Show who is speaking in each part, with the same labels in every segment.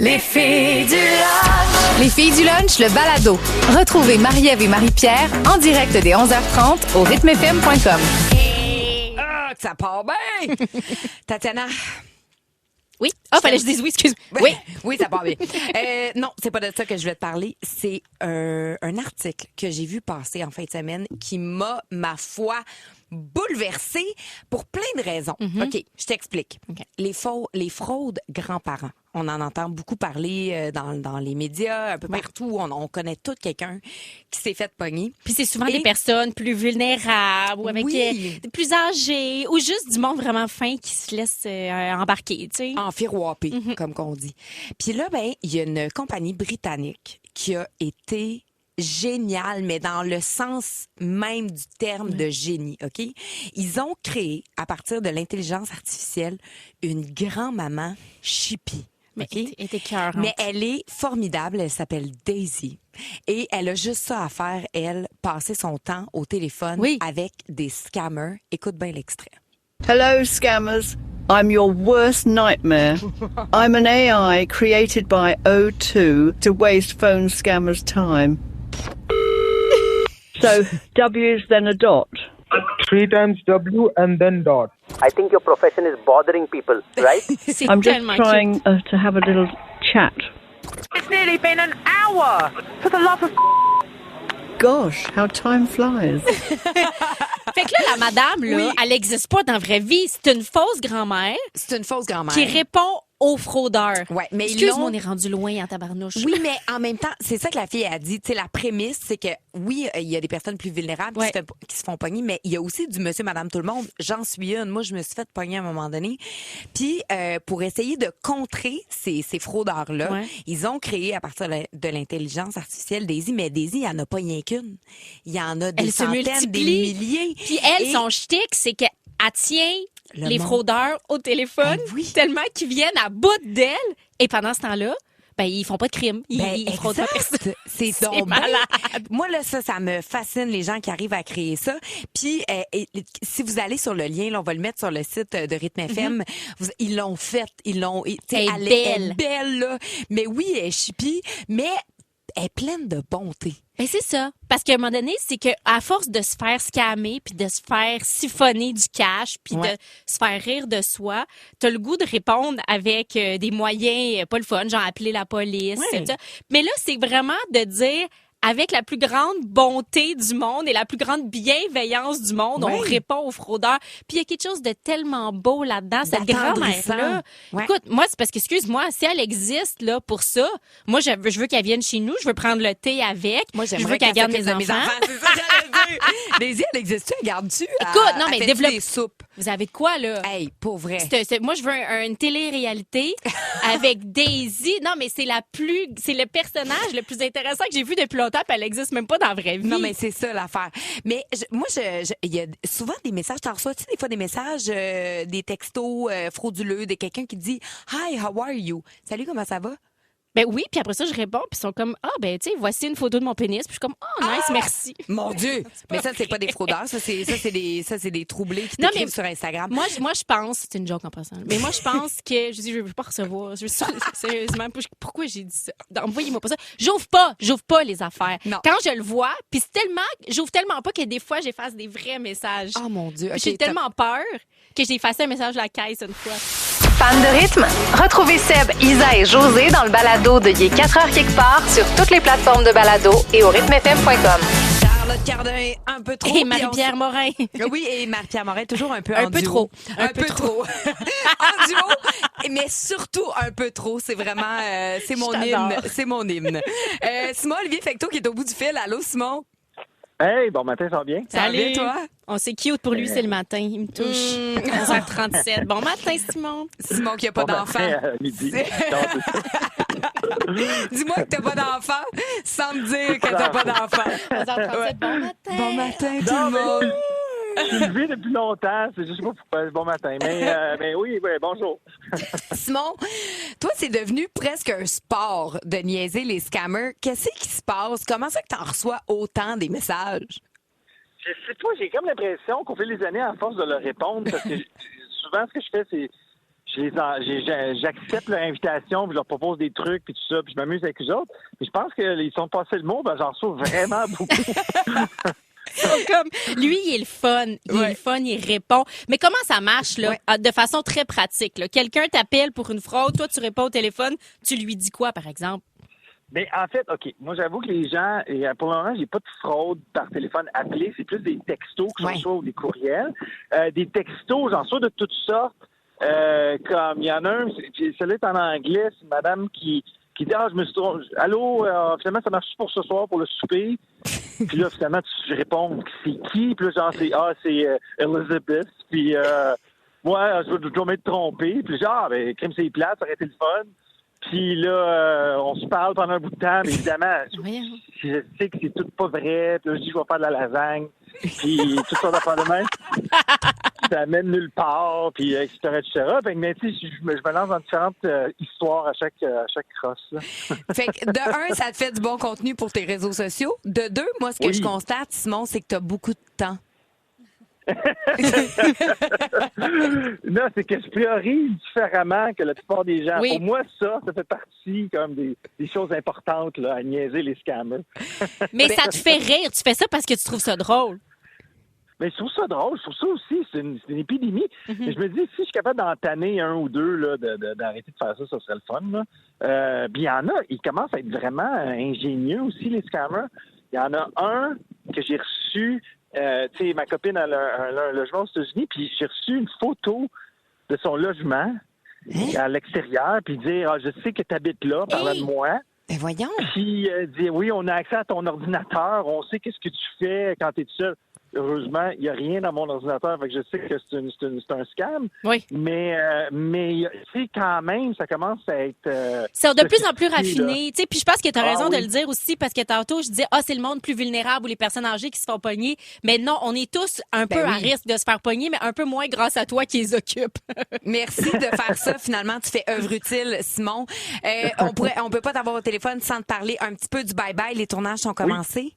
Speaker 1: Les filles du lunch.
Speaker 2: Les filles du lunch, le balado. Retrouvez Marie-Ève et Marie-Pierre en direct dès 11h30 au rythmefm.com.
Speaker 1: Ah, que ça part bien! Tatiana.
Speaker 2: Oui. Fallait que je dise oui, excuse-moi.
Speaker 1: Oui, ça part bien. Non, c'est pas de ça que je vais te parler. C'est un article que j'ai vu passer en fin de semaine qui m'a, ma foi, bouleversée pour plein de raisons. OK, je t'explique.
Speaker 2: Okay.
Speaker 1: Les fraudes grands-parents. On en entend beaucoup parler dans les médias, un peu partout. On connaît tout quelqu'un qui s'est fait pogner.
Speaker 3: Puis c'est souvent des personnes plus vulnérables ou avec des plus âgés ou juste du monde vraiment fin qui se laisse embarquer, tu sais.
Speaker 1: Enfiroipé, comme qu'on dit. Puis là, il y a une compagnie britannique qui a été géniale, mais dans le sens même du terme de génie, OK? Ils ont créé, à partir de l'intelligence artificielle, une grand-maman chippie.
Speaker 3: Mais
Speaker 1: Okay?
Speaker 3: elle est écœurante.
Speaker 1: Mais elle est formidable. Elle s'appelle Daisy. Et elle a juste ça à faire, elle, passer son temps au téléphone avec des scammers. Écoute bien l'extrait.
Speaker 4: Hello, scammers. I'm your worst nightmare. I'm an AI created by O2 to waste phone scammers' time. So, W's then a dot.
Speaker 5: 3 times W and then dot.
Speaker 6: I think your profession is bothering people, right?
Speaker 4: I'm just trying to have a little chat.
Speaker 6: It's nearly been an hour! For the love of...
Speaker 4: Gosh, how time flies.
Speaker 3: Fait que là, la madame, là, elle n'existe pas dans la vraie vie. C'est une fausse grand-mère.
Speaker 1: C'est une fausse grand-mère.
Speaker 3: Qui répond aux fraudeurs.
Speaker 1: Ouais, mais
Speaker 3: excuse-moi, on est rendu loin en tabarnouche.
Speaker 1: Oui, mais en même temps, c'est ça que la fille a dit. Tu sais, la prémisse, c'est que oui, il y a des personnes plus vulnérables qui se font pogner, mais il y a aussi du monsieur, madame, tout le monde. J'en suis une. Moi, je me suis fait pogner à un moment donné. Puis, pour essayer de contrer ces fraudeurs-là, ils ont créé à partir de l'intelligence artificielle Daisy, mais Daisy, il n'y en a pas rien qu'une. Il y en a des centaines, des milliers.
Speaker 3: Puis elle, son shtick, c'est qu'elle tient les fraudeurs au téléphone tellement qu'ils viennent à bout d'elle. Et pendant ce temps-là, ils font pas de crime. Ils fraudent pas personne.
Speaker 1: C'est malade. Moi, là, ça me fascine, les gens qui arrivent à créer ça. Puis, si vous allez sur le lien, là, on va le mettre sur le site de Rythme FM, ils l'ont fait. Elle est belle, là. Mais oui, elle est chippie, mais elle est pleine de bonté.
Speaker 3: Ben c'est ça. Parce qu'à un moment donné, c'est qu'à force de se faire scammer, puis de se faire siphonner du cash, puis de se faire rire de soi, t'as le goût de répondre avec des moyens pas le fun, genre appeler la police, ça. Mais là, c'est vraiment de dire... Avec la plus grande bonté du monde et la plus grande bienveillance du monde, on répond aux fraudeurs. Puis il y a quelque chose de tellement beau là-dedans, cette grand-mère-là. Écoute, moi, c'est parce que, excuse-moi, si elle existe là pour ça, moi, je veux qu'elle vienne chez nous, je veux prendre le thé avec,
Speaker 1: moi,
Speaker 3: je veux qu'elle garde mes enfants.
Speaker 1: C'est ça que j'allais dire. Daisy, elle existe-tu? Elle garde-tu?
Speaker 3: Écoute, non, mais développe
Speaker 1: des soupes.
Speaker 3: Vous avez de quoi, là?
Speaker 1: Hey, pour vrai.
Speaker 3: Moi, je veux une télé-réalité avec Daisy. Non, mais c'est le personnage le plus intéressant que j'ai vu depuis longtemps, puis elle existe même pas dans la vraie vie.
Speaker 1: Non, mais c'est ça l'affaire. Mais moi, il y a souvent des messages. T'en reçois-tu des fois des messages, des textos frauduleux, de quelqu'un qui dit « Hi, how are you? » Salut, comment ça va?
Speaker 3: Ben oui, puis après ça, je réponds, puis ils sont comme, tu sais, voici une photo de mon pénis, puis je suis comme, nice, merci.
Speaker 1: Mon Dieu! Mais ça, c'est pas des fraudeurs, ça, c'est des troublés qui t'écrivent sur Instagram.
Speaker 3: Moi, je pense, c'est une joke en passant, mais moi, je pense que, je veux pas recevoir, sérieusement, pourquoi j'ai dit ça? Envoyez-moi pas ça. J'ouvre pas les affaires. Non. Quand je le vois, puis j'ouvre tellement pas que des fois, j'efface des vrais messages.
Speaker 1: Oh mon Dieu! Okay,
Speaker 3: j'ai tellement peur que j'ai effacé un message de la caisse une fois.
Speaker 2: Fan de rythme? Retrouvez Seb, Isa et José dans le balado de Il est 4h quelque part sur toutes les plateformes de balado et au rythmefm.com.
Speaker 1: Charlotte Cardin, un peu trop.
Speaker 3: Et Marie-Pierre Morin.
Speaker 1: Oui, et Marie-Pierre Morin, toujours un peu
Speaker 3: un
Speaker 1: en
Speaker 3: peu
Speaker 1: duo.
Speaker 3: trop.
Speaker 1: Un peu trop. En duo, mais surtout un peu trop. C'est vraiment, c'est mon hymne. C'est mon hymne. Simon Olivier Fecteau qui est au bout du fil. Allô, Simon?
Speaker 5: Hey, bon matin, ça va bien?
Speaker 1: Ça va bien, toi?
Speaker 3: On sait cute pour lui, c'est le matin. Il me touche. 11h37. Bon matin, Simon.
Speaker 1: Simon qui n'a pas d'enfant.
Speaker 5: Midi.
Speaker 1: Dis-moi que t'as pas d'enfant sans me dire que t'as pas d'enfant.
Speaker 3: 11h37, bon matin.
Speaker 1: Bon matin, tout le monde.
Speaker 5: Je suis levé depuis longtemps, c'est juste pas pourquoi. Bon matin. Mais oui, bonjour.
Speaker 1: Simon, toi, c'est devenu presque un sport de niaiser les scammers. Qu'est-ce qui se passe? Comment ça que t'en reçois autant des messages?
Speaker 5: Je sais pas, j'ai comme l'impression qu'au fil des années, à force de leur répondre, parce que souvent, ce que je fais, c'est j'accepte leur invitation, puis je leur propose des trucs, puis tout ça, puis je m'amuse avec eux autres. Puis je pense qu'ils sont passés le mot, j'en reçois vraiment beaucoup.
Speaker 3: Comme, lui, il est le fun. Il répond. Mais comment ça marche, là, de façon très pratique, là? Quelqu'un t'appelle pour une fraude, toi, tu réponds au téléphone, tu lui dis quoi, par exemple?
Speaker 5: Mais en fait, OK, moi, j'avoue que les gens, et pour le moment, j'ai pas de fraude par téléphone appelé, c'est plus des textos que j'en reçois ou des courriels. Des textos, j'en reçois de toutes sortes. Comme il y en a un, celui-là est en anglais, c'est une madame qui dit « Ah, je me suis trompé. Allô, finalement, ça marche pour ce soir, pour le souper. » Puis là, finalement, je réponds « C'est qui? » Puis là, genre, c'est Elizabeth. Puis moi, je dois m'être trompé. Puis genre, ben, crime, c'est plate, ça aurait été le fun. Puis là, on se parle pendant un bout de temps, mais évidemment, je sais que c'est tout pas vrai. Puis là, je dis, je vais faire de la lasagne. Puis tout ça d'affaires de même. Ça mène nulle part, puis etc., etc. Mais tu sais, je me lance dans différentes histoires à chaque crosse. Là.
Speaker 1: Fait que de un, ça te fait du bon contenu pour tes réseaux sociaux. De deux, moi, ce que je constate, Simon, c'est que tu as beaucoup de temps.
Speaker 5: Non, c'est que je priorise différemment que la plupart des gens. Pour moi, ça fait partie comme des choses importantes là, à niaiser les scammers.
Speaker 3: Mais ça te fait rire. Tu fais ça parce que tu trouves ça drôle.
Speaker 5: Mais je trouve ça drôle. Je trouve ça aussi, c'est une épidémie. Mais je me dis, si je suis capable d'en tanner un ou deux, là, d'arrêter de faire ça, ça serait le fun. Là. Puis il y en a, ils commencent à être vraiment ingénieux aussi, les scammers. Il y en a un que j'ai reçu. Tu sais, ma copine a un logement aux États-Unis, puis j'ai reçu une photo de son logement à l'extérieur, puis dire je sais que tu habites là, parle de moi.
Speaker 1: Ben voyons.
Speaker 5: Puis dire oui, on a accès à ton ordinateur, on sait qu'est-ce que tu fais quand tu es seul. Heureusement, il n'y a rien dans mon ordinateur, fait que je sais que c'est un scam. Oui. Mais tu sais, quand même, ça commence à être...
Speaker 3: c'est de plus en plus raffiné. Puis je pense que tu as raison de le dire aussi, parce que tantôt, je disais, c'est le monde plus vulnérable ou les personnes âgées qui se font pogner. Mais non, on est tous un peu à risque de se faire pogner, mais un peu moins grâce à toi qui les occupe.
Speaker 1: Merci de faire ça. Finalement, tu fais œuvre utile, Simon. On peut pas t'avoir au téléphone sans te parler un petit peu du bye-bye. Les tournages sont commencés?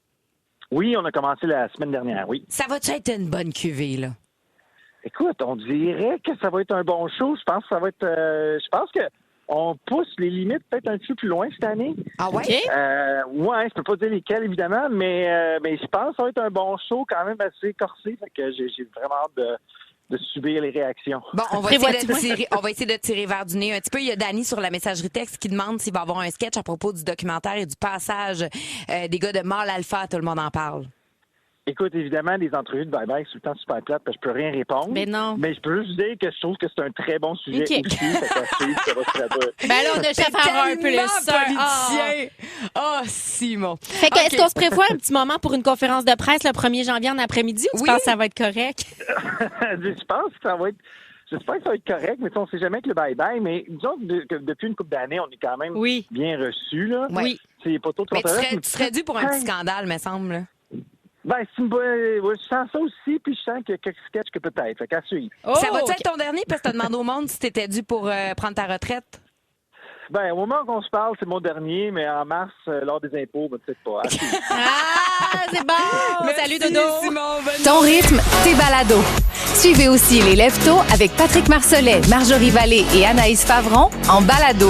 Speaker 5: Oui, on a commencé la semaine dernière, oui.
Speaker 1: Ça va-tu être une bonne cuvée, là?
Speaker 5: Écoute, on dirait que ça va être un bon show. Je pense que ça va être... je pense que on pousse les limites peut-être un petit peu plus loin cette année.
Speaker 1: Ah ouais?
Speaker 5: Ouais, je peux pas dire lesquels, évidemment, mais je pense que ça va être un bon show quand même assez corsé. Fait que j'ai vraiment hâte de subir les réactions.
Speaker 1: Bon, on va essayer de tirer vers du nez un petit peu. Il y a Dani sur la messagerie texte qui demande s'il va y avoir un sketch à propos du documentaire et du passage des gars de Mâle Alpha. Tout le monde en parle.
Speaker 5: Écoute, évidemment, les entrevues de bye-bye, c'est tout le temps super plate parce que je peux rien répondre.
Speaker 3: Mais non.
Speaker 5: Mais je peux juste dire que je trouve que c'est un très bon sujet aussi. Ça va se traduire.
Speaker 3: Ben là, on a chafard un peu le
Speaker 1: politicien. Simon.
Speaker 3: Fait que, est-ce qu'on se prévoit un petit moment pour une conférence de presse le 1er janvier en après-midi ou tu penses que ça va être correct?
Speaker 5: Je pense que ça va être... J'espère que ça va être correct, mais on ne sait jamais avec le bye-bye. Mais disons que depuis une couple d'années, on est quand même bien reçus. Là.
Speaker 1: Oui.
Speaker 5: C'est pas trop de
Speaker 1: tu serais dû pour un petit scandale, me semble.
Speaker 5: Ben, je sens ça aussi, puis je sens qu'il y a quelques sketchs que peut-être. Fait qu'à suivre.
Speaker 1: Ça va-tu être ton dernier? Parce que tu as demandé au monde si tu étais dû pour prendre ta retraite.
Speaker 5: Ben, au moment qu'on se parle, c'est mon dernier, mais en mars, lors des impôts, peut-être pas.
Speaker 3: C'est bon! Salut, Dodo!
Speaker 1: Simon,
Speaker 2: Ton rythme, tes balados. Suivez aussi les Lève-Tôt avec Patrick Marcelet, Marjorie Vallée et Anaïs Favron en balado.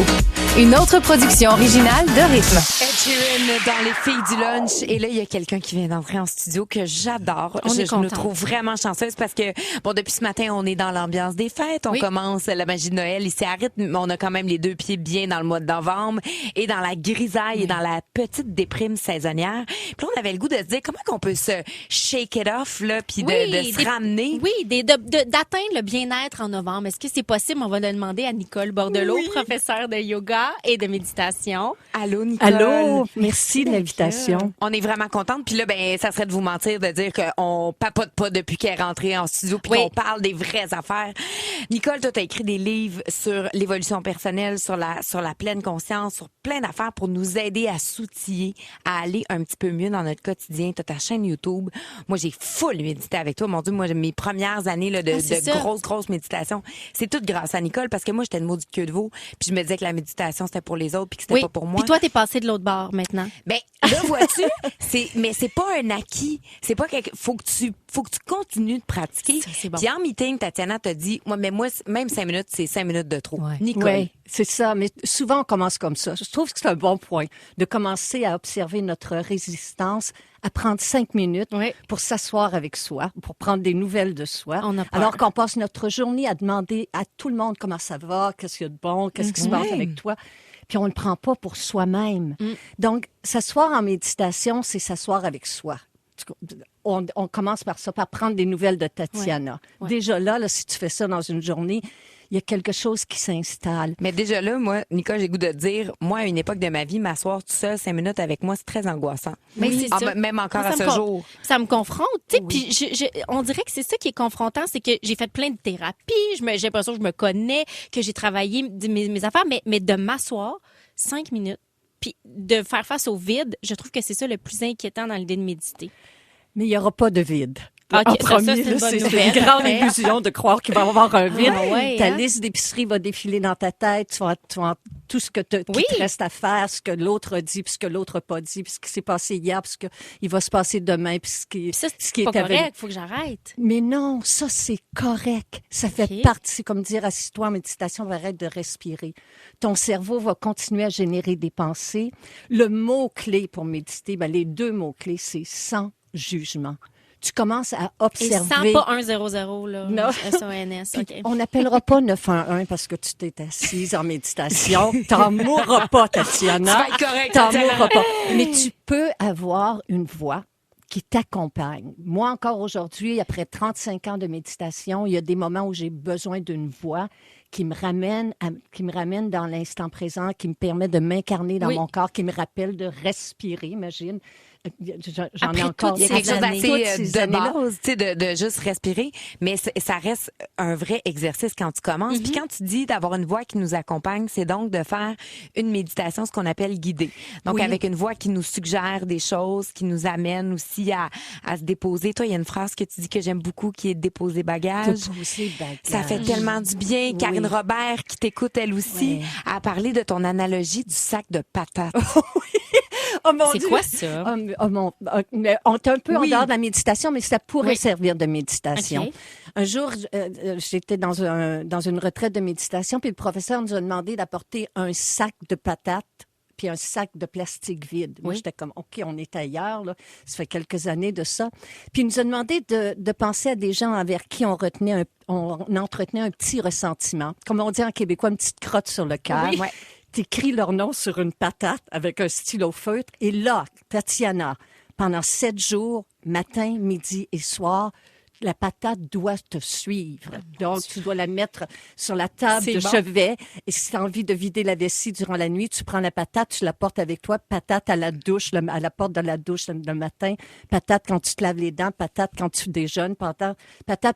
Speaker 2: Une autre production originale de Rythme.
Speaker 1: Ed Sheeran dans Les Filles du Lunch. Et là, il y a quelqu'un qui vient d'entrer en studio que j'adore. Je me trouve vraiment chanceuse parce que, bon, depuis ce matin, on est dans l'ambiance des fêtes. On commence la magie de Noël ici à Rythme, mais on a quand même les deux pieds bien dans le mois de novembre et dans la grisaille et dans la petite déprime saisonnière. Puis là, on avait le goût de se dire comment qu'on peut se shake it off, là, puis de se ramener.
Speaker 3: Oui, d'atteindre le bien-être en novembre. Est-ce que c'est possible? On va le demander à Nicole Bordelot, professeure de yoga et de méditation.
Speaker 1: Allô, Nicole.
Speaker 7: Allô, merci de l'invitation.
Speaker 1: On est vraiment contente. Puis là, ben, ça serait de vous mentir de dire qu'on papote pas depuis qu'elle est rentrée en studio puis qu'on parle des vraies affaires. Nicole, toi, t'as écrit des livres sur l'évolution personnelle, sur la pleine conscience, sur plein d'affaires pour nous aider à s'outiller, à aller un petit peu mieux dans notre quotidien. T'as ta chaîne YouTube. Moi, j'ai full médité avec toi. Mon Dieu, moi, mes premières années là, de grosses méditations, c'est tout grâce à Nicole parce que moi, j'étais une maudite queue de veau. Puis je me disais que la méditation, c'était pour les autres puis que c'était pas pour moi.
Speaker 3: Puis toi, t'es passé de l'autre bord maintenant.
Speaker 1: Ben, là, vois-tu, mais c'est pas un acquis. C'est pas faut faut que tu continues de pratiquer.
Speaker 3: Ça, c'est bon.
Speaker 1: Puis en meeting, Tatiana t'a dit, moi, même 5 minutes, c'est 5 minutes de trop.
Speaker 3: Ouais.
Speaker 1: Nicole.
Speaker 7: Oui, c'est ça. Mais souvent, on commence comme ça. Je trouve que c'est un bon point de commencer à observer notre résistance, à prendre 5 minutes pour s'asseoir avec soi, pour prendre des nouvelles de soi.
Speaker 3: On a peur.
Speaker 7: Alors qu'on passe notre journée à demander à tout le monde comment ça va, qu'est-ce qu'il y a de bon, qu'est-ce qui se passe avec toi. Puis on ne le prend pas pour soi-même. Donc, s'asseoir en méditation, c'est s'asseoir avec soi. On commence par ça, par prendre des nouvelles de Tatiana.
Speaker 3: Ouais.
Speaker 7: Déjà là, si tu fais ça dans une journée, il y a quelque chose qui s'installe.
Speaker 1: Mais déjà là, moi, Nicole, j'ai goût de te dire, moi, à une époque de ma vie, m'asseoir tout seul 5 minutes avec moi, c'est très angoissant.
Speaker 3: Mais c'est ça.
Speaker 1: Même encore
Speaker 3: Moi,
Speaker 1: à ce jour.
Speaker 3: Ça me confronte, tu sais. Puis on dirait que c'est ça qui est confrontant, c'est que j'ai fait plein de thérapies, j'ai l'impression que je me connais, que j'ai travaillé mes affaires, mais de m'asseoir 5 minutes, puis de faire face au vide, je trouve que c'est ça le plus inquiétant dans l'idée de méditer.
Speaker 7: Mais il n'y aura pas de vide.
Speaker 3: OK,
Speaker 7: En
Speaker 3: ça,
Speaker 7: premier,
Speaker 3: c'est une bonne
Speaker 7: c'est
Speaker 3: nouvelle.
Speaker 7: une grande illusion de croire qu'il va y avoir un vide.
Speaker 3: Ah ouais,
Speaker 7: Ta
Speaker 3: hein?
Speaker 7: liste d'épicerie va défiler dans ta tête. Tu vas tout ce que qui te reste à faire, ce que l'autre a dit, puis ce que l'autre n'a pas dit, puis ce qui s'est passé hier, puis ce qu'il va se passer demain, puis ce qui
Speaker 3: C'est pas
Speaker 7: est avec.
Speaker 3: correct, faut que j'arrête.
Speaker 7: Mais non, ça, c'est correct. Ça fait
Speaker 3: OK.
Speaker 7: partie, c'est comme dire, assis-toi en méditation, arrête de respirer. Ton cerveau va continuer à générer des pensées. Le mot-clé pour méditer, les 2 mots-clés, c'est sans jugement. Tu commences à
Speaker 3: Et
Speaker 7: observer.
Speaker 3: sans pas 1-0-0, là.
Speaker 7: Non.
Speaker 3: SONS,
Speaker 7: Puis,
Speaker 3: OK.
Speaker 7: on n'appellera pas 911 parce que tu t'es assise en méditation. T'en mourras pas, Tatiana.
Speaker 1: Ça va être correct,
Speaker 7: T'en
Speaker 1: Tatiana.
Speaker 7: mourras pas. Mais tu peux avoir une voix qui t'accompagne. Moi, encore aujourd'hui, après 35 ans de méditation, il y a des moments où j'ai besoin d'une voix qui me ramène dans l'instant présent, qui me permet de m'incarner dans mon corps, qui me rappelle de respirer, imagine. J'en ai
Speaker 3: Après
Speaker 7: encore
Speaker 3: toutes
Speaker 1: Il y a quelque chose
Speaker 3: années.
Speaker 1: d'assez de base, tu sais, de juste respirer, mais ça reste un vrai exercice quand tu commences. Puis quand tu dis d'avoir une voix qui nous accompagne, c'est donc de faire une méditation, ce qu'on appelle guidée. Donc avec une voix qui nous suggère des choses, qui nous amène aussi à se déposer. Toi, il y a une phrase que tu dis que j'aime beaucoup qui est déposer bagage.
Speaker 7: Déposer bagage.
Speaker 1: Ça fait tellement du bien. Karine Robert, qui t'écoute elle aussi, a parlé de ton analogie du sac de patates.
Speaker 7: Oh mon
Speaker 3: C'est
Speaker 7: Dieu.
Speaker 3: quoi ça?
Speaker 7: Mais on est un peu en dehors de la méditation, mais ça pourrait servir de méditation.
Speaker 3: OK.
Speaker 7: Un jour, j'étais dans une retraite de méditation, puis le professeur nous a demandé d'apporter un sac de patates puis un sac de plastique vide. Moi, j'étais comme, OK, on est ailleurs, là. Ça fait quelques années de ça. Puis il nous a demandé de penser à des gens envers qui on entretenait un petit ressentiment. Comme on dit en québécois, une petite crotte sur le cœur.
Speaker 1: Oui.
Speaker 7: T'écris leur nom sur une patate avec un stylo feutre. Et là, Tatiana, pendant 7 jours, matin, midi et soir, la patate doit te suivre. Donc, tu dois la mettre sur la table de chevet. Et si tu as envie de vider la vessie durant la nuit, tu prends la patate, tu la portes avec toi. Patate à la douche, à la porte de la douche le matin. Patate quand tu te laves les dents. Patate quand tu déjeunes. Patate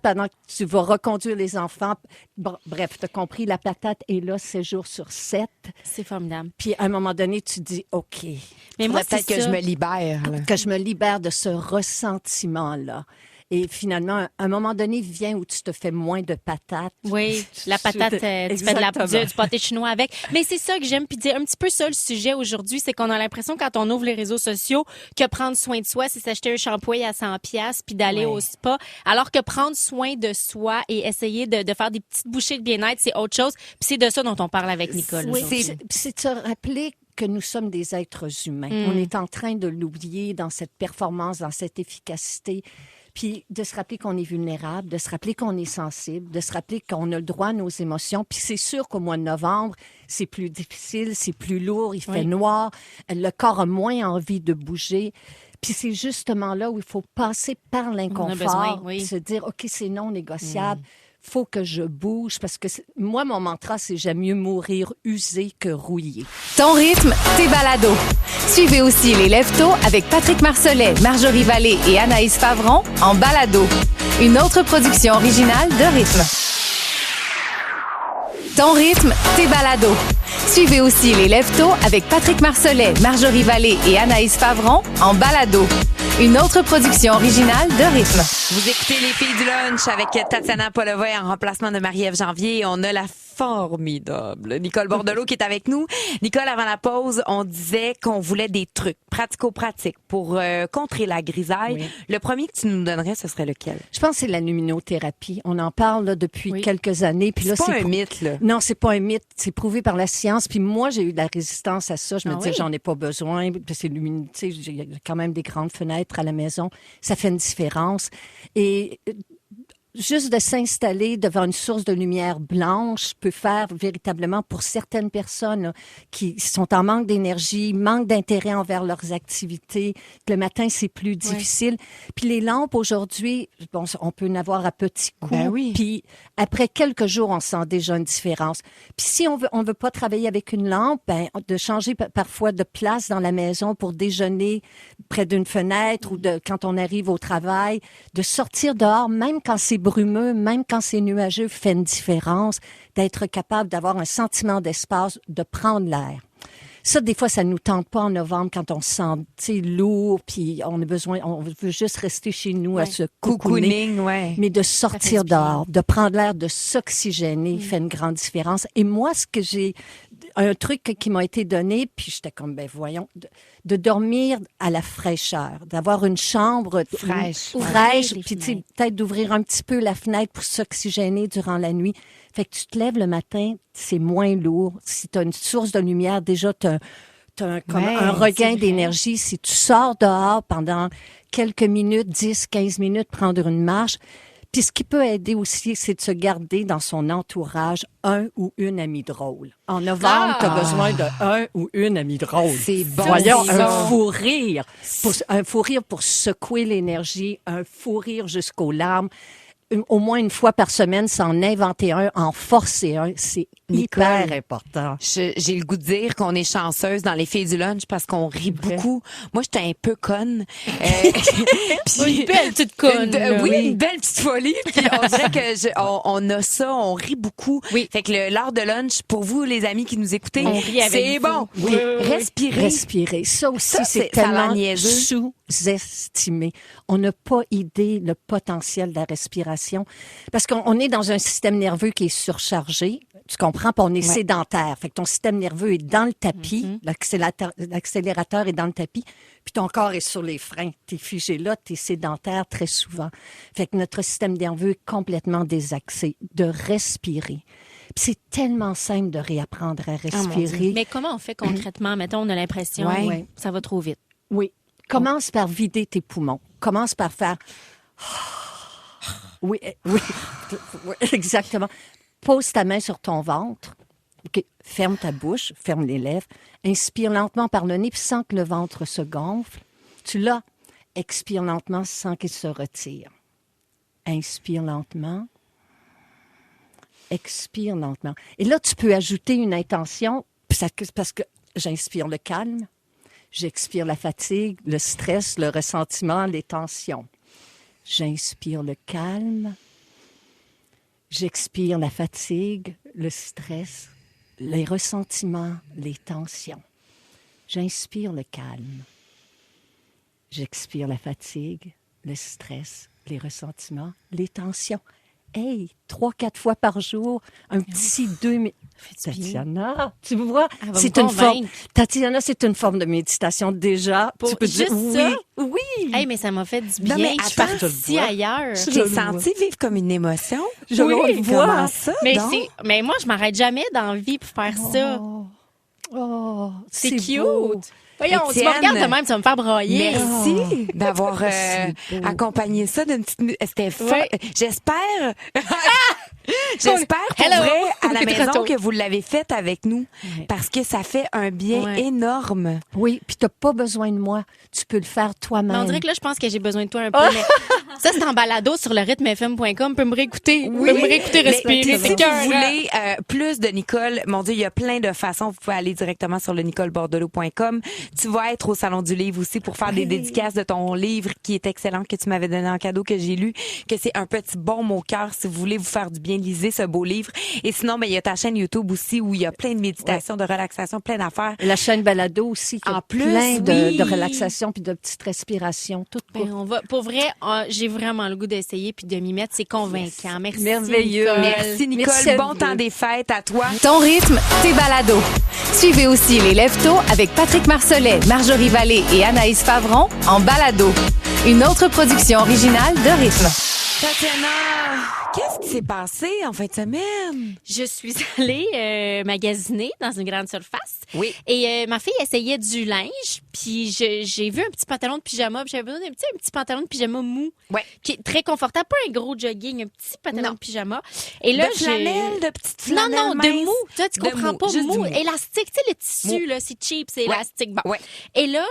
Speaker 7: pendant que tu vas reconduire les enfants. Bon, bref, tu as compris, la patate est là 7 jours sur 7.
Speaker 3: C'est formidable.
Speaker 7: Puis, à un moment donné, tu dis, OK,
Speaker 3: Mais moi,
Speaker 1: peut-être que je me libère. Là.
Speaker 7: que je me libère de ce ressentiment-là. Et finalement, un moment donné vient où tu te fais moins de patates.
Speaker 3: Oui, la patate, tu fais du pâté chinois avec. Mais c'est ça que j'aime. Puis dire un petit peu ça, le sujet aujourd'hui, c'est qu'on a l'impression, quand on ouvre les réseaux sociaux, que prendre soin de soi, c'est s'acheter un shampoing à 100$ puis d'aller au spa. Alors que prendre soin de soi et essayer de faire des petites bouchées de bien-être, c'est autre chose. Puis c'est de ça dont on parle avec Nicole.
Speaker 7: Oui,
Speaker 3: aujourd'hui.
Speaker 7: c'est de se rappeler que nous sommes des êtres humains. On est en train de l'oublier dans cette performance, dans cette efficacité. Puis de se rappeler qu'on est vulnérable, de se rappeler qu'on est sensible, de se rappeler qu'on a le droit à nos émotions. Puis c'est sûr qu'au mois de novembre, c'est plus difficile, c'est plus lourd, il fait noir, le corps a moins envie de bouger. Puis c'est justement là où il faut passer par l'inconfort, se dire, OK, c'est non négociable. Faut que je bouge parce que moi, mon mantra, c'est j'aime mieux mourir usé que rouillé.
Speaker 2: Ton rythme, tes balados. Suivez aussi les Lève-Tôt avec Patrick Marcelet, Marjorie Vallée et Anaïs Favron en balado. Une autre production originale de Rythme. Ton rythme, tes balados. Suivez aussi les Lève-Tôt avec Patrick Marcelet, Marjorie Vallée et Anaïs Favron en balado. Une autre production originale de Rythme.
Speaker 1: Vous écoutez Les Filles du Lunch avec Tatiana Polevoy en remplacement de Marie-Ève Janvier. On a la formidable. Nicole Bordelot qui est avec nous. Nicole, avant la pause, on disait qu'on voulait des trucs pratico-pratiques pour contrer la grisaille. Oui. Le premier que tu nous donnerais, ce serait lequel?
Speaker 7: Je pense que c'est la luminothérapie. On en parle là, depuis quelques années. Puis là,
Speaker 1: c'est pas un mythe, là.
Speaker 7: Non, c'est pas un mythe. C'est prouvé par la science. Puis moi, j'ai eu de la résistance à ça. Je me disais, j'en ai pas besoin. C'est luminosité. J'ai quand même des grandes fenêtres à la maison. Ça fait une différence. Et juste de s'installer devant une source de lumière blanche peut faire véritablement pour certaines personnes là, qui sont en manque d'énergie, manque d'intérêt envers leurs activités. Le matin, c'est plus difficile. Puis les lampes aujourd'hui, bon, on peut en avoir à petits coups.
Speaker 1: Ben oui.
Speaker 7: Puis après quelques jours, on sent déjà une différence. Puis si on veut pas travailler avec une lampe, ben de changer parfois de place dans la maison pour déjeuner près d'une fenêtre ou quand on arrive au travail, de sortir dehors, même quand c'est brumeux, même quand c'est nuageux, fait une différence, d'être capable d'avoir un sentiment d'espace, de prendre l'air. Ça, des fois, ça nous tente pas en novembre quand on se sent lourd, puis on veut juste rester chez nous à se cocooning, mais de sortir dehors, de prendre l'air, de s'oxygéner, fait une grande différence. Et moi, un truc qui m'a été donné, puis j'étais comme, voyons, de dormir à la fraîcheur, d'avoir une chambre fraîche, puis peut-être d'ouvrir un petit peu la fenêtre pour s'oxygéner durant la nuit. Fait que tu te lèves le matin, c'est moins lourd. Si tu as une source de lumière, déjà, tu as un regain d'énergie. Si tu sors dehors pendant quelques minutes, 10, 15 minutes, prendre une marche. Puis ce qui peut aider aussi, c'est de se garder dans son entourage un ou une amie drôle. En novembre, tu as besoin de un ou une amie drôle.
Speaker 1: C'est bon.
Speaker 7: Voyons, un fou rire. Un fou rire pour secouer l'énergie, un fou rire jusqu'aux larmes. Au moins une fois par semaine, s'en inventer un, en forcer un, c'est hyper important.
Speaker 1: J'ai le goût de dire qu'on est chanceuse dans les filles du lunch parce qu'on rit beaucoup. Moi, j'étais un peu conne.
Speaker 3: Une belle petite conne.
Speaker 1: Une belle petite folie. Puis on dirait que on a ça, on rit beaucoup. Oui. Fait que l'heure de lunch, pour vous, les amis qui nous écoutez, c'est bon.
Speaker 7: Oui. Respirer. Ça aussi, c'est tellement sous-estimé. On n'a pas idée le potentiel de la respiration. Parce qu'on est dans un système nerveux qui est surchargé. Tu comprends? Puis on est sédentaire. Fait que ton système nerveux est dans le tapis. L'accélérateur est dans le tapis. Puis ton corps est sur les freins. T'es figé là, t'es sédentaire très souvent. Fait que notre système nerveux est complètement désaxé. De respirer. Puis c'est tellement simple de réapprendre à respirer.
Speaker 3: Mais comment on fait concrètement? Mettons, on a l'impression que ça va trop vite.
Speaker 7: Oui. Commence par vider tes poumons. Commence par faire... Oui, exactement. Pose ta main sur ton ventre. OK. Ferme ta bouche, ferme les lèvres. Inspire lentement par le nez, puis sens que le ventre se gonfle. Tu l'as. Expire lentement sans qu'il se retire. Inspire lentement. Expire lentement. Et là, tu peux ajouter une intention, parce que j'inspire le calme, j'expire la fatigue, le stress, le ressentiment, les tensions. J'inspire le calme, j'expire la fatigue, le stress, les ressentiments, les tensions. J'inspire le calme, j'expire la fatigue, le stress, les ressentiments, les tensions. Hey, 3-4 fois par jour, un petit 2 minutes. Tatiana, tu vois, c'est une forme. Tatiana, c'est une forme de méditation déjà.
Speaker 3: Tu peux dire
Speaker 7: oui.
Speaker 3: Hey, mais ça m'a fait du bien. Je suis partie ailleurs.
Speaker 1: J'ai senti vivre comme une émotion.
Speaker 7: Je le vois.
Speaker 1: Comment ça?
Speaker 3: Mais moi, je m'arrête jamais dans la vie pour faire ça.
Speaker 7: Oh,
Speaker 3: c'est cute.
Speaker 7: Beau.
Speaker 3: Voyons, tu me regardes de même, ça va me faire brailler.
Speaker 1: Merci d'avoir accompagné ça d'une petite... C'était fun. J'espère pour vrai, à la maison que vous l'avez fait avec nous. Parce que ça fait un bien énorme.
Speaker 7: Oui, puis t'as pas besoin de moi. Tu peux le faire toi-même.
Speaker 3: Mais on dirait que là, je pense que j'ai besoin de toi un peu. Mais ça, c'est en balado sur le rythmefm.com. Peut me réécouter.
Speaker 1: Oui.
Speaker 3: Peut me réécouter respirer.
Speaker 1: Si vous voulez plus de Nicole, mon Dieu, il y a plein de façons. Vous pouvez aller directement sur le nicolebordelot.com. Tu vas être au Salon du Livre aussi pour faire des dédicaces de ton livre qui est excellent, que tu m'avais donné en cadeau, que j'ai lu, que c'est un petit baume au cœur. Si vous voulez vous faire du bien, lisez ce beau livre. Et sinon, il y a ta chaîne YouTube aussi où il y a plein de méditations, de relaxation, plein d'affaires.
Speaker 7: La chaîne Balado aussi, qui a plein de relaxation puis de petites respirations. Tout
Speaker 3: on va, pour vrai, j'ai vraiment le goût d'essayer puis de m'y mettre. C'est convaincant. Merci,
Speaker 1: Merveilleux.
Speaker 3: Nicole.
Speaker 1: Merci, Nicole.
Speaker 7: Merci à
Speaker 1: Bon
Speaker 7: vous
Speaker 1: temps
Speaker 7: deux.
Speaker 1: des fêtes à toi.
Speaker 2: Ton rythme, tes balados. Suivez aussi les Lève-Tôt avec Patrick Marcelet, Marjorie Vallée et Anaïs Favron en balado. Une autre production originale de Rythme.
Speaker 1: Tatiana, qu'est-ce qui s'est passé en fin de semaine?
Speaker 3: Je suis allée magasiner dans une grande surface.
Speaker 1: Oui.
Speaker 3: Et ma fille essayait du linge, puis j'ai vu un petit pantalon de pyjama, puis j'avais besoin d'un petit pantalon de pyjama mou,
Speaker 1: Ouais.
Speaker 3: qui est très confortable, pas un gros jogging, un petit pantalon
Speaker 1: Non.
Speaker 3: de pyjama. Et là,
Speaker 1: de flanelle, de petites
Speaker 3: Non,
Speaker 1: flanelles
Speaker 3: non, de
Speaker 1: minces?
Speaker 3: mou. Tu
Speaker 1: De
Speaker 3: comprends
Speaker 1: mou,
Speaker 3: pas,
Speaker 1: juste du
Speaker 3: mou.
Speaker 1: mou.
Speaker 3: Élastique, tu sais, le tissu,
Speaker 1: Mou.
Speaker 3: là, c'est cheap, c'est
Speaker 1: Ouais.
Speaker 3: élastique. Bon.
Speaker 1: Ouais.
Speaker 3: Et là,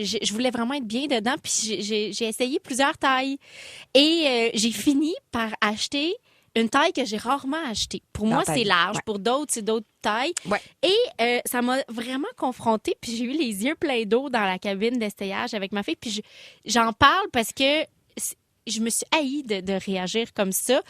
Speaker 3: je voulais vraiment être bien dedans, puis j'ai essayé plusieurs tailles. Et j'ai fini par acheter une taille que j'ai rarement achetée. Pour
Speaker 1: Dans
Speaker 3: moi,
Speaker 1: ta
Speaker 3: c'est
Speaker 1: vie.
Speaker 3: large.
Speaker 1: Ouais.
Speaker 3: Pour d'autres, c'est d'autres tailles.
Speaker 1: Ouais.
Speaker 3: Et ça m'a vraiment confrontée, puis j'ai eu les yeux pleins d'eau dans la cabine d'essayage avec ma fille. Puis j'en parle parce que je me suis haïe de réagir comme ça.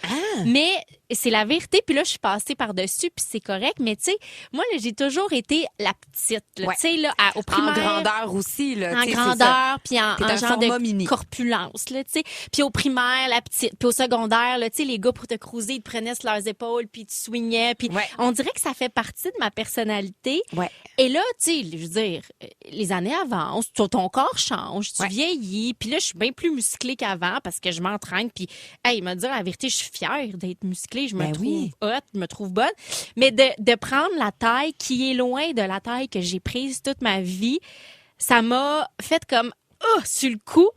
Speaker 3: Mais c'est la vérité. Puis là, je suis passée par-dessus, puis c'est correct. Mais tu sais, moi, là, j'ai toujours été la petite. là.
Speaker 1: Ouais.
Speaker 3: Tu sais, là, au
Speaker 1: En
Speaker 3: primaire...
Speaker 1: grandeur aussi, là.
Speaker 3: En
Speaker 1: tu sais, c'est ça.
Speaker 3: grandeur, puis en
Speaker 1: T'es un
Speaker 3: genre
Speaker 1: format
Speaker 3: de
Speaker 1: mini.
Speaker 3: corpulence, là, tu sais. Puis au primaire, la petite. Puis au secondaire, là, tu sais, les gars, pour te cruiser, ils te prenaient sur leurs épaules, puis ils te swingaient. Puis
Speaker 1: Ouais.
Speaker 3: on dirait que ça fait partie de ma personnalité.
Speaker 1: Ouais.
Speaker 3: Et là, tu sais, je veux dire, les années avancent, ton corps change, tu
Speaker 1: Ouais.
Speaker 3: vieillis. Puis là, je suis bien plus musclée qu'avant parce que je m'entraîne. Puis, hey, me dire la vérité, je suis fière d'être musclée. Je me
Speaker 1: Ben
Speaker 3: trouve
Speaker 1: oui.
Speaker 3: hot, je me trouve bonne. Mais de prendre la taille qui est loin de la taille que j'ai prise toute ma vie, ça m'a fait comme, sur le coup.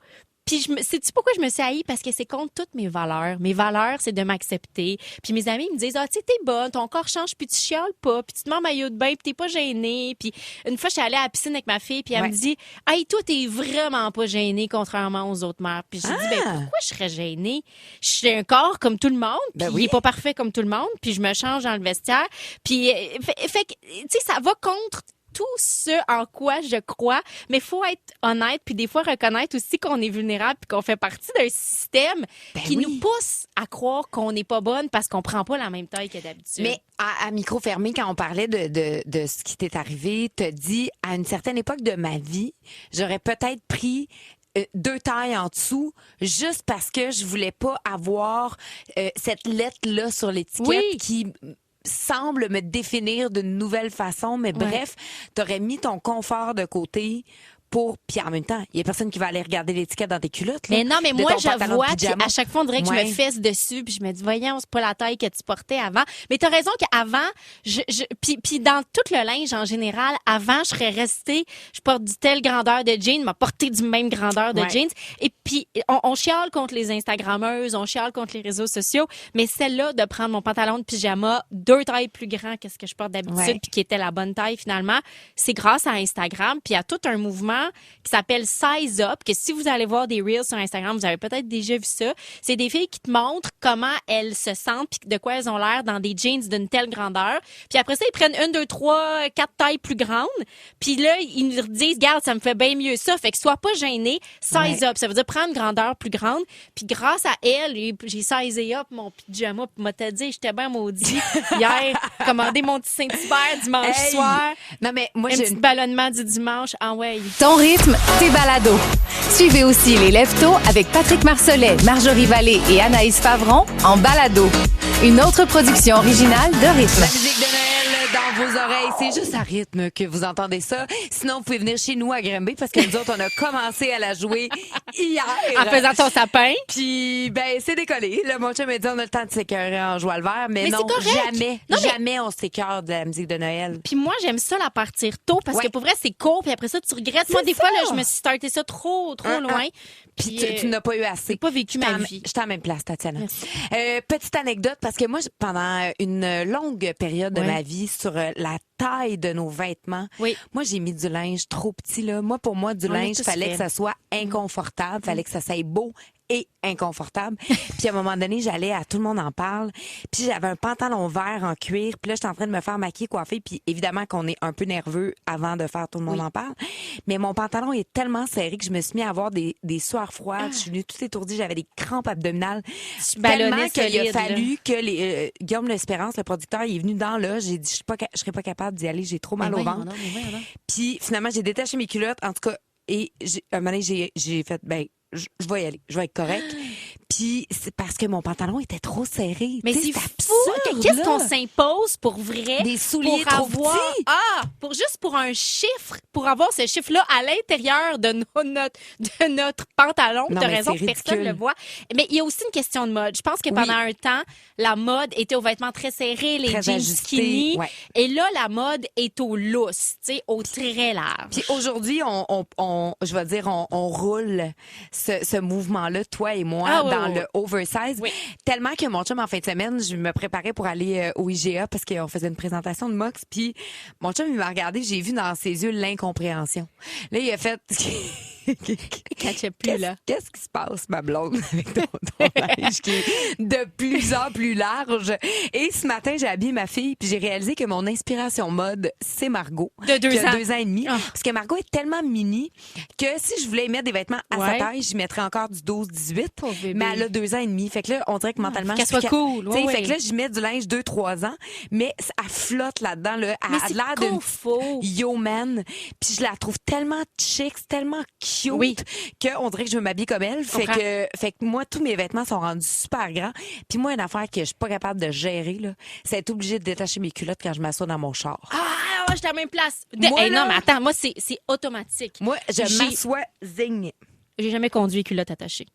Speaker 3: Puis, sais-tu pourquoi je me suis haïe? Parce que c'est contre toutes mes valeurs. Mes valeurs, c'est de m'accepter. Puis mes amis me disent, tu sais, t'es bonne, ton corps change, puis tu chiales pas, puis tu te mets en maillot de bain, puis t'es pas gênée. Puis une fois, je suis allée à la piscine avec ma fille, puis elle
Speaker 1: Ouais.
Speaker 3: me dit, hey, toi, t'es vraiment pas gênée, contrairement aux autres mères. Puis j'ai dit, ben pourquoi je serais gênée? Je suis un corps comme tout le monde, puis
Speaker 1: Ben oui.
Speaker 3: il est pas parfait comme tout le monde, puis je me change dans le vestiaire. Puis, fait que, tu sais, ça va contre tout ce en quoi je crois, mais faut être honnête puis des fois reconnaître aussi qu'on est vulnérable puis qu'on fait partie d'un système qui
Speaker 1: oui.
Speaker 3: nous pousse à croire qu'on n'est pas bonne parce qu'on prend pas la même taille que d'habitude.
Speaker 1: Mais à micro fermé, quand on parlait de ce qui t'est arrivé, t'as dit, à une certaine époque de ma vie, j'aurais peut-être pris 2 tailles en dessous, juste parce que je voulais pas avoir cette lettre-là sur l'étiquette
Speaker 3: Oui.
Speaker 1: qui semble me définir d'une nouvelle façon. Mais bref, t'aurais mis ton confort de côté pour... Puis en même temps, il y a personne qui va aller regarder l'étiquette dans tes culottes. Là,
Speaker 3: Mais non, mais
Speaker 1: de
Speaker 3: moi,
Speaker 1: ton pantalon de
Speaker 3: j'avoue, puis
Speaker 1: pyjama.
Speaker 3: à chaque fois, on dirait que je
Speaker 1: Ouais.
Speaker 3: me fesse dessus, puis je me dis, voyons, c'est pas la taille que tu portais avant. Mais t'as raison qu'avant, puis dans tout le linge en général, avant, je serais restée, je porte du telle grandeur de jeans, m'a porté du même grandeur de
Speaker 1: Ouais.
Speaker 3: jeans. Et puis, on chiale contre les Instagrammeuses, on chiale contre les réseaux sociaux, mais celle-là, de prendre mon pantalon de pyjama 2 tailles plus grand que ce que je porte d'habitude,
Speaker 1: Ouais.
Speaker 3: puis qui était la bonne taille finalement, c'est grâce à Instagram, puis à tout un mouvement qui s'appelle Size Up, que si vous allez voir des Reels sur Instagram, vous avez peut-être déjà vu ça. C'est des filles qui te montrent comment elles se sentent puis de quoi elles ont l'air dans des jeans d'une telle grandeur. Puis après ça, ils prennent 1, 2, 3, 4 tailles plus grandes. Puis là, ils nous disent, regarde, ça me fait bien mieux ça. Fait que sois pas gêné. Size Up, ça veut dire prendre une grandeur plus grande. Puis grâce à elle, j'ai sizé up mon pyjama. Puis m'a dit, j'étais bien maudit hier, commandé mon petit Saint-Hubert dimanche
Speaker 1: Hey!
Speaker 3: soir.
Speaker 1: Non, mais moi,
Speaker 3: Un
Speaker 1: j'ai
Speaker 3: petit ballonnement du dimanche. Ah ouais.
Speaker 2: Ton rythme, tes balados. Suivez aussi les Lève-Tôt avec Patrick Marcelet, Marjorie Vallée et Anaïs Favron en balado. Une autre production originale de Rythme.
Speaker 1: La musique de Noël dans vos oreilles, c'est juste à rythme que vous entendez ça. Sinon, vous pouvez venir chez nous à Granby parce que nous autres, on a commencé à la jouer hier.
Speaker 3: En faisant ton sapin.
Speaker 1: Puis, ben, c'est décollé. Là, mon chum m'a dit, on a le temps de s'écœurer en jouant le verre. Mais,
Speaker 3: Mais
Speaker 1: non,
Speaker 3: c'est correct.
Speaker 1: jamais,
Speaker 3: Non, mais-
Speaker 1: jamais on s'écœure de la musique de Noël.
Speaker 3: Puis moi, j'aime ça la partir tôt parce
Speaker 1: Ouais.
Speaker 3: que pour vrai, c'est court. Puis après ça, tu regrettes. Moi,
Speaker 1: C'est
Speaker 3: des fois, là,
Speaker 1: ça.
Speaker 3: je me suis starté ça trop loin.
Speaker 1: Puis tu n'as pas eu assez.
Speaker 3: j'ai pas vécu ma vie.
Speaker 1: J'étais à la même place, Tatiana.
Speaker 3: Merci.
Speaker 1: Petite anecdote, parce que moi, pendant une longue période de
Speaker 3: Ouais.
Speaker 1: ma vie, sur la taille de nos vêtements,
Speaker 3: Oui.
Speaker 1: moi, j'ai mis du linge trop petit. Là. Moi, pour moi, du
Speaker 3: On l'a
Speaker 1: linge,
Speaker 3: tous
Speaker 1: fallait
Speaker 3: fait.
Speaker 1: que ça soit inconfortable, fallait que ça soit beau et inconfortable. Puis à un moment donné, j'allais à Tout le monde en parle. Puis j'avais un pantalon vert en cuir. Puis là, j'étais en train de me faire maquiller, coiffer. Puis évidemment qu'on est un peu nerveux avant de faire Tout le monde en parle. Mais mon pantalon est tellement serré que je me suis mis à avoir des sueurs froides. Je suis venue tout étourdie. J'avais des crampes abdominales.
Speaker 3: ballonnais
Speaker 1: Tellement qu'il a
Speaker 3: solide, là.
Speaker 1: fallu que Guillaume L'Espérance, le producteur, il est venu dans là. J'ai dit, je serais pas capable d'y aller. J'ai trop mal au ventre. Puis finalement, j'ai détaché mes culottes. En tout cas, et à un moment donné, j'ai fait, ben, je vais y aller. Je vais être correct. Puis c'est parce que mon pantalon était trop serré.
Speaker 3: Mais
Speaker 1: Tu sais,
Speaker 3: c'est fou!
Speaker 1: absurde,
Speaker 3: Qu'est-ce
Speaker 1: là.
Speaker 3: qu'on s'impose pour vrai?
Speaker 1: Des souliers
Speaker 3: pour
Speaker 1: trop
Speaker 3: avoir,
Speaker 1: petits.
Speaker 3: pour un chiffre, pour avoir ce chiffre-là à l'intérieur de notre pantalon.
Speaker 1: Non,
Speaker 3: T'as
Speaker 1: mais
Speaker 3: raison,
Speaker 1: c'est
Speaker 3: personne ne
Speaker 1: ridicule.
Speaker 3: le voit. Mais il y a aussi une question de mode. Je pense que pendant un temps, la mode était aux vêtements très serrés, les
Speaker 1: Très
Speaker 3: jeans
Speaker 1: ajustés,
Speaker 3: skinny.
Speaker 1: ouais.
Speaker 3: Et là, la mode est au lousse, tu sais, au très large.
Speaker 1: Puis aujourd'hui, je vais dire, on roule ce mouvement-là, toi et moi, dans le oversize.
Speaker 3: Oui.
Speaker 1: Tellement que mon chum, en fin de semaine, je me préparais pour aller au IGA parce qu'on faisait une présentation de Mox. Puis mon chum, il m'a regardé, j'ai vu dans ses yeux l'incompréhension. Là, il a fait...
Speaker 3: Catchait plus, là.
Speaker 1: Qu'est-ce qui se passe, ma blonde, avec ton linge qui est de plus en plus large? Et ce matin, j'ai habillé ma fille, puis j'ai réalisé que mon inspiration mode, c'est Margot.
Speaker 3: De 2
Speaker 1: qui a
Speaker 3: ans.
Speaker 1: 2 ans et demi. Parce que Margot est tellement mini que si je voulais mettre des vêtements à sa taille, j'y mettrais encore du 12-18.
Speaker 3: Pauvre bébé.
Speaker 1: Mais elle a 2 ans et demi. Fait que là, on dirait que mentalement,
Speaker 3: qu'elle
Speaker 1: je suis
Speaker 3: soit cool.
Speaker 1: Tu sais,
Speaker 3: Ouais,
Speaker 1: fait que là,
Speaker 3: ouais.
Speaker 1: j'y mets du linge 2-3 ans, mais elle flotte là-dedans. Là. Elle
Speaker 3: Mais
Speaker 1: a
Speaker 3: c'est
Speaker 1: l'air d'une
Speaker 3: confort.
Speaker 1: yo-man. Puis je la trouve tellement chic, c'est tellement cute
Speaker 3: Oui.
Speaker 1: qu'on dirait que je veux m'habiller comme elle. Fait que moi, tous mes vêtements sont rendus super grands. Puis moi, une affaire que je suis pas capable de gérer, là, c'est être obligée de détacher mes culottes quand je m'assois dans mon char.
Speaker 3: Ah, j'étais à la même place.
Speaker 1: Moi,
Speaker 3: Hey,
Speaker 1: là-
Speaker 3: non, mais attends, moi, c'est automatique.
Speaker 1: Moi, je
Speaker 3: J'ai-
Speaker 1: m'assois zing.
Speaker 3: J'ai jamais conduit culotte attachée.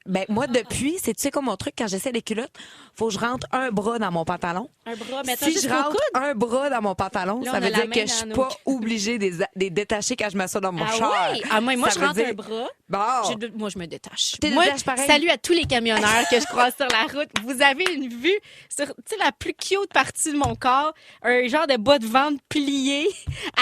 Speaker 1: Ben, moi, depuis, tu sais quoi mon truc, quand j'essaie les culottes, faut que je rentre un bras dans mon pantalon.
Speaker 3: Un bras, mais attends,
Speaker 1: Si
Speaker 3: juste
Speaker 1: je
Speaker 3: au
Speaker 1: rentre
Speaker 3: coude.
Speaker 1: un bras dans mon pantalon,
Speaker 3: Là,
Speaker 1: ça
Speaker 3: on
Speaker 1: veut
Speaker 3: a la
Speaker 1: dire
Speaker 3: main
Speaker 1: que je
Speaker 3: dans
Speaker 1: suis
Speaker 3: nos
Speaker 1: pas obligée de les détacher quand je m'assois dans mon char.
Speaker 3: Ah ouais? Ah, moi,
Speaker 1: Ça
Speaker 3: je
Speaker 1: veut
Speaker 3: rentre
Speaker 1: dire-
Speaker 3: un bras.
Speaker 1: Bon.
Speaker 3: Moi, je me détache.
Speaker 1: Tu te
Speaker 3: Moi,
Speaker 1: détaches pareil?
Speaker 3: salut à tous les camionneurs que je croise sur la route. Vous avez une vue sur, tu sais, la plus cute partie de mon corps, un genre de bas de ventre plié,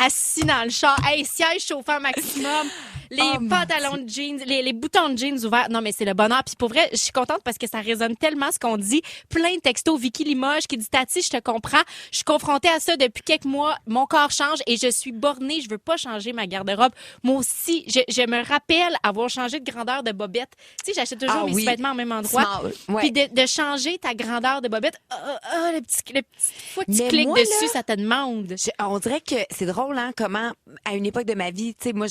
Speaker 3: assis dans le char. Hey, siège chauffant maximum. Les
Speaker 1: Oh, mon
Speaker 3: pantalons de jeans, les boutons de jeans ouverts. Non, mais c'est le bonheur. Puis pour vrai, je suis contente parce que ça résonne tellement ce qu'on dit. Plein de textos. Vicky Limoges qui dit « Tati, je te comprends. Je suis confrontée à ça depuis quelques mois. Mon corps change et je suis bornée. Je veux pas changer ma garde-robe. » Moi aussi, je me rappelle avoir changé de grandeur de bobette. Tu sais, j'achète toujours mes vêtements au même endroit.
Speaker 1: Small, ouais.
Speaker 3: Puis de changer ta grandeur de bobette. Le petit fois que tu
Speaker 1: Mais
Speaker 3: cliques
Speaker 1: moi,
Speaker 3: dessus,
Speaker 1: là,
Speaker 3: ça te demande.
Speaker 1: On dirait que c'est drôle, hein, comment, à une époque de ma vie, tu sais, moi,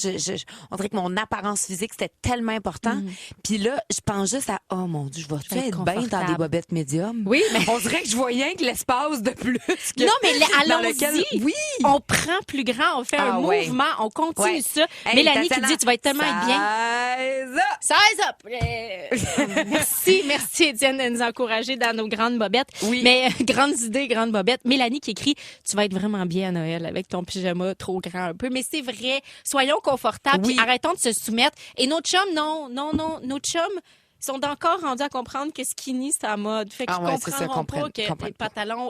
Speaker 1: on dirait que mon apparence physique, c'était tellement important. Puis là, je pense juste à, oh mon Dieu, je vais-tu
Speaker 3: être
Speaker 1: être bien dans
Speaker 3: confortable.
Speaker 1: des bobettes médiums?
Speaker 3: Oui, mais-
Speaker 1: On dirait que je voyais que l'espace de plus que
Speaker 3: Non, mais
Speaker 1: dans
Speaker 3: allons-y.
Speaker 1: lequel... Oui!
Speaker 3: On prend plus grand, on fait un
Speaker 1: ouais.
Speaker 3: mouvement, on continue
Speaker 1: Ouais.
Speaker 3: ça.
Speaker 1: Hey,
Speaker 3: Mélanie qui
Speaker 1: Tatiana,
Speaker 3: dit, tu vas être tellement bien.
Speaker 1: size up!
Speaker 3: Size up! Merci Étienne de nous encourager dans nos grandes bobettes.
Speaker 1: Oui.
Speaker 3: Mais grandes idées, grandes bobettes. Mélanie qui écrit, tu vas être vraiment bien à Noël avec ton pyjama trop grand un peu. Mais c'est vrai, soyons confortables,
Speaker 1: Oui.
Speaker 3: puis arrêtons de se soumettre. Et nos chums, non, nos chums sont encore rendus à comprendre que skinny, c'est à mode. Fait qu'ils
Speaker 1: Ah ouais, c'est ça,
Speaker 3: comprendront pas
Speaker 1: comprennent
Speaker 3: que les pantalons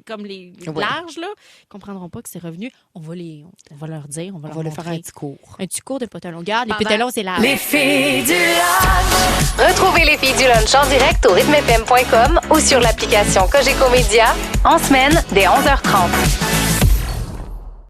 Speaker 3: comme les
Speaker 1: Ouais.
Speaker 3: larges, là, ils comprendront pas que c'est revenu. On va leur dire, on va leur
Speaker 1: On va le faire
Speaker 3: montrer.
Speaker 1: un petit cours.
Speaker 3: Un petit cours de pantalon. Regarde, les
Speaker 1: Pendant-
Speaker 3: pantalons, c'est large.
Speaker 2: Les filles du lunch. Retrouvez les filles du lunch en direct au rythmefm.com ou sur l'application Cogeco Média en semaine dès 11h30.